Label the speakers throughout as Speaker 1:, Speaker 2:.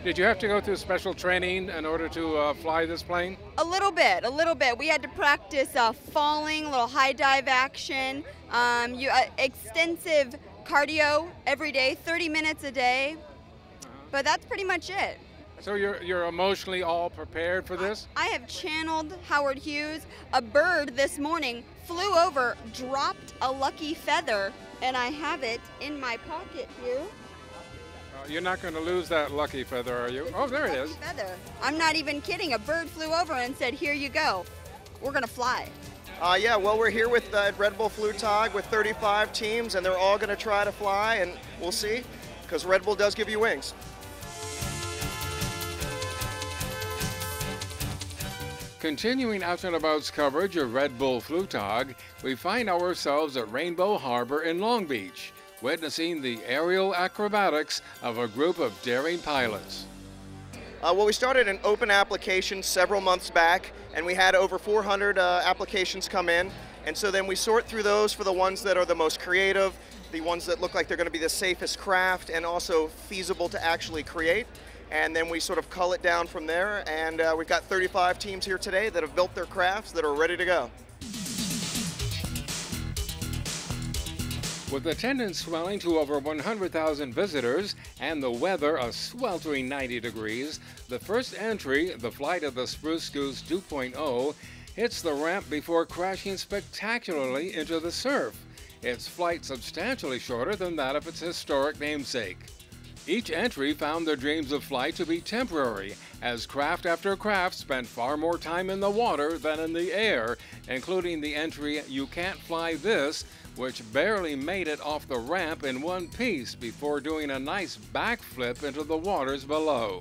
Speaker 1: Did you have to go through special training in order to fly this plane?
Speaker 2: A little bit, a little bit. We had to practice falling, a little high dive action, extensive cardio every day, 30 minutes a day, but that's pretty much it.
Speaker 1: So you're emotionally all prepared for this?
Speaker 2: I have channeled Howard Hughes. A bird this morning flew over, dropped a lucky feather, and I have it in my pocket here.
Speaker 1: You're not going to lose that lucky feather, are you? Oh, there it is.
Speaker 2: Feather. I'm not even kidding. A bird flew over and said, "Here you go. We're going to fly."
Speaker 3: Yeah, well, we're here with Red Bull Flugtag with 35 teams, and they're all going to try to fly, and we'll see, because Red Bull does give you wings.
Speaker 1: Continuing Out and About's coverage of Red Bull Flugtag, we find ourselves at Rainbow Harbor in Long Beach, witnessing the aerial acrobatics of a group of daring pilots.
Speaker 3: Well, we started an open application several months back, and we had over 400 applications come in. And so then we sort through those for the ones that are the most creative, the ones that look like they're going to be the safest craft and also feasible to actually create. And then we sort of cull it down from there, and we've got 35 teams here today that have built their crafts that are ready to go.
Speaker 1: With attendance swelling to over 100,000 visitors and the weather a sweltering 90 degrees, the first entry, the flight of the Spruce Goose 2.0, hits the ramp before crashing spectacularly into the surf, its flight substantially shorter than that of its historic namesake. Each entry found their dreams of flight to be temporary, as craft after craft spent far more time in the water than in the air, including the entry You Can't Fly This, which barely made it off the ramp in one piece before doing a nice backflip into the waters below.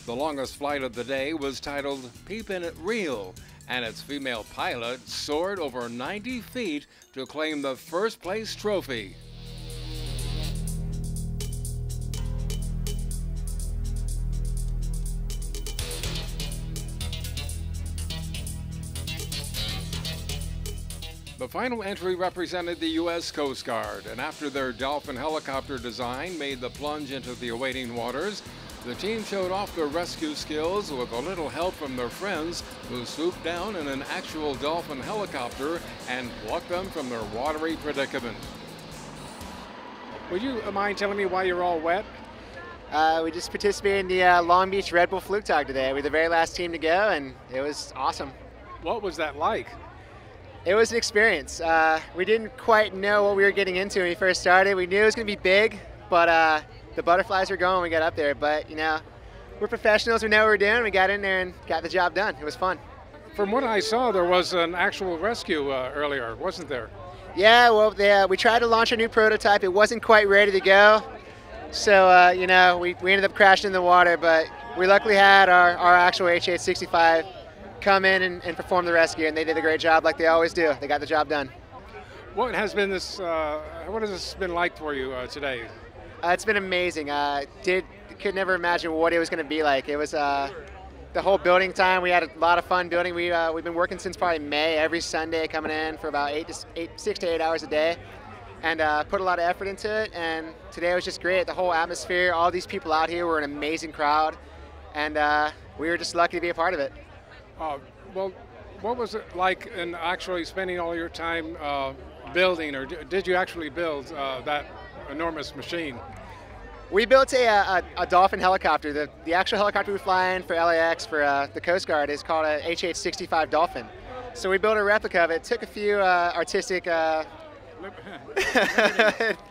Speaker 1: The longest flight of the day was titled Peepin' It Real, and its female pilot soared over 90 feet to claim the first place trophy. The final entry represented the U.S. Coast Guard, and after their Dolphin helicopter design made the plunge into the awaiting waters, the team showed off their rescue skills with a little help from their friends who swooped down in an actual Dolphin helicopter and plucked them from their watery predicament. Would you mind telling me why you're all wet?
Speaker 4: We just participated in the Long Beach Red Bull Flugtag today. We're the very last team to go, and it was awesome.
Speaker 1: What was that like?
Speaker 4: It was an experience. We didn't quite know what we were getting into when we first started. We knew it was going to be big, but the butterflies were going when we got up there. But, you know, we're professionals. We know what we're doing. We got in there and got the job done. It was fun.
Speaker 1: From what I saw, there was an actual rescue earlier, wasn't there?
Speaker 4: Yeah, well, we tried to launch a new prototype. It wasn't quite ready to go. So, you know, we ended up crashing in the water. But we luckily had our actual H-865 come in and perform the rescue, and they did a great job like they always do. They got the job done.
Speaker 1: What has been this? What has this been like for you today?
Speaker 4: It's been amazing. Could never imagine what it was going to be like. It was the whole building time. We had a lot of fun building. We've been working since probably May, every Sunday, coming in for about 6 to 8 hours a day, and put a lot of effort into it. And today was just great. The whole atmosphere, all these people out here were an amazing crowd, and we were just lucky to be a part of it.
Speaker 1: Well, what was it like in actually spending all your time building, or did you actually build that enormous machine?
Speaker 4: We built a Dolphin helicopter. The actual helicopter we fly in for LAX for the Coast Guard is called a H-865 Dolphin. So we built a replica of it, took a few artistic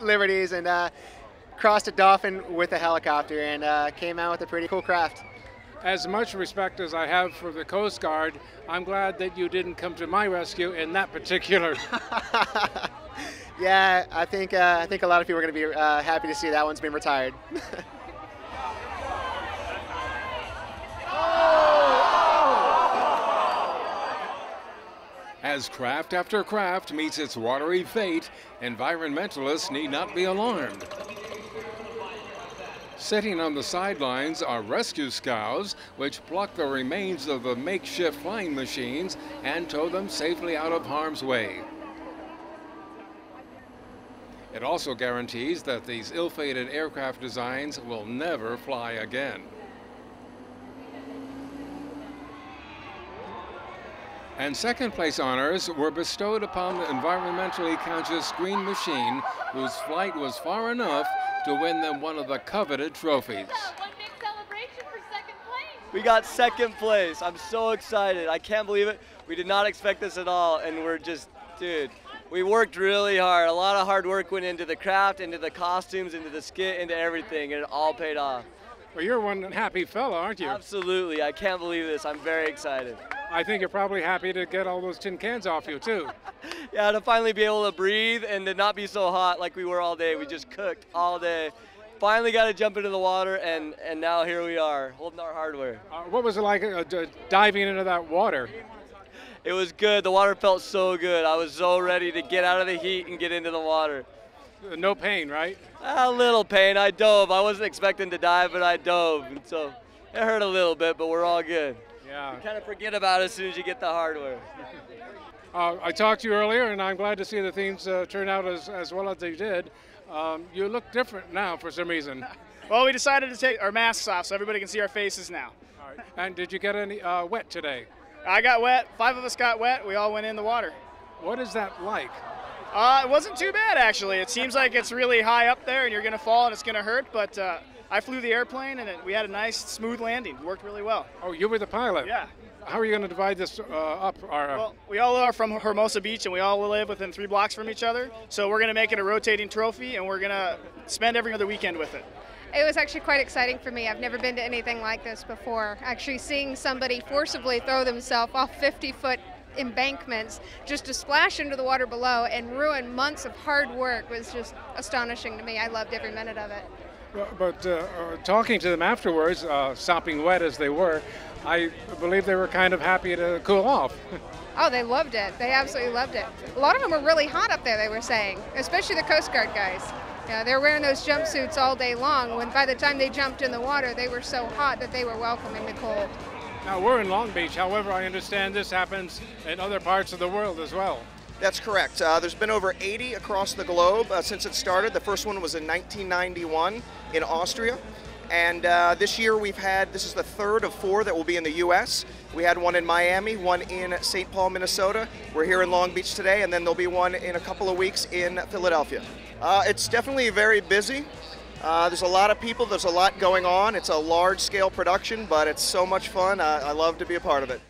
Speaker 4: liberties, and crossed a Dolphin with a helicopter, and came out with a pretty cool craft.
Speaker 1: As much respect as I have for the Coast Guard, I'm glad that you didn't come to my rescue in that particular.
Speaker 4: Yeah, I think a lot of people are going to be happy to see that one's been retired.
Speaker 1: As craft after craft meets its watery fate, environmentalists need not be alarmed. Sitting on the sidelines are rescue scows, which pluck the remains of the makeshift flying machines and tow them safely out of harm's way. It also guarantees that these ill-fated aircraft designs will never fly again. And second place honors were bestowed upon the environmentally conscious Green Machine, whose flight was far enough to win them one of the coveted trophies.
Speaker 5: One big celebration for second place.
Speaker 6: We got second place. I'm so excited. I can't believe it. We did not expect this at all, and we're just, dude, we worked really hard. A lot of hard work went into the craft, into the costumes, into the skit, into everything, and it all paid off.
Speaker 1: Well, you're one happy fella, aren't you?
Speaker 6: Absolutely. I can't believe this. I'm very excited.
Speaker 1: I think you're probably happy to get all those tin cans off you, too.
Speaker 6: Yeah, to finally be able to breathe and to not be so hot like we were all day. We just cooked all day. Finally got to jump into the water, and now here we are, holding our hardware.
Speaker 1: What was it like diving into that water?
Speaker 6: It was good. The water felt so good. I was so ready to get out of the heat and get into the water.
Speaker 1: No pain, right?
Speaker 6: A little pain. I dove. I wasn't expecting to dive, but I dove. And so it hurt a little bit, but we're all good.
Speaker 1: Yeah.
Speaker 6: You kind of forget about it as soon as you get the hardware.
Speaker 1: I talked to you earlier, and I'm glad to see the themes turn out as well as they did. You look different now for some reason.
Speaker 7: Well, we decided to take our masks off so everybody can see our faces now.
Speaker 1: All right. And did you get any wet today?
Speaker 7: I got wet. 5 of us got wet. We all went in the water.
Speaker 1: What is that like?
Speaker 7: It wasn't too bad, actually. It seems like it's really high up there and you're going to fall and it's going to hurt, but I flew the airplane and we had a nice, smooth landing. It worked really well.
Speaker 1: Oh, you were the pilot?
Speaker 7: Yeah.
Speaker 1: How are you going to divide this up?
Speaker 7: Well, we all are from Hermosa Beach and we all live within 3 blocks from each other, so we're going to make it a rotating trophy and we're going to spend every other weekend with it.
Speaker 8: It was actually quite exciting for me. I've never been to anything like this before. Actually seeing somebody forcibly throw themselves off 50-foot embankments just to splash into the water below and ruin months of hard work was just astonishing to me. I loved every minute of it.
Speaker 1: But talking to them afterwards, sopping wet as they were, I believe they were kind of happy to cool off.
Speaker 8: Oh, they loved it. They absolutely loved it. A lot of them were really hot up there, they were saying, especially the Coast Guard guys. Yeah, they were wearing those jumpsuits all day long when by the time they jumped in the water, they were so hot that they were welcoming the cold.
Speaker 1: Now, we're in Long Beach. However, I understand this happens in other parts of the world as well.
Speaker 3: That's correct. There's been over 80 across the globe since it started. The first one was in 1991 in Austria. And this year this is the third of 4 that will be in the U.S. We had one in Miami, one in St. Paul, Minnesota. We're here in Long Beach today, and then there'll be one in a couple of weeks in Philadelphia. It's definitely very busy. There's a lot of people, there's a lot going on. It's a large-scale production, but it's so much fun. I love to be a part of it.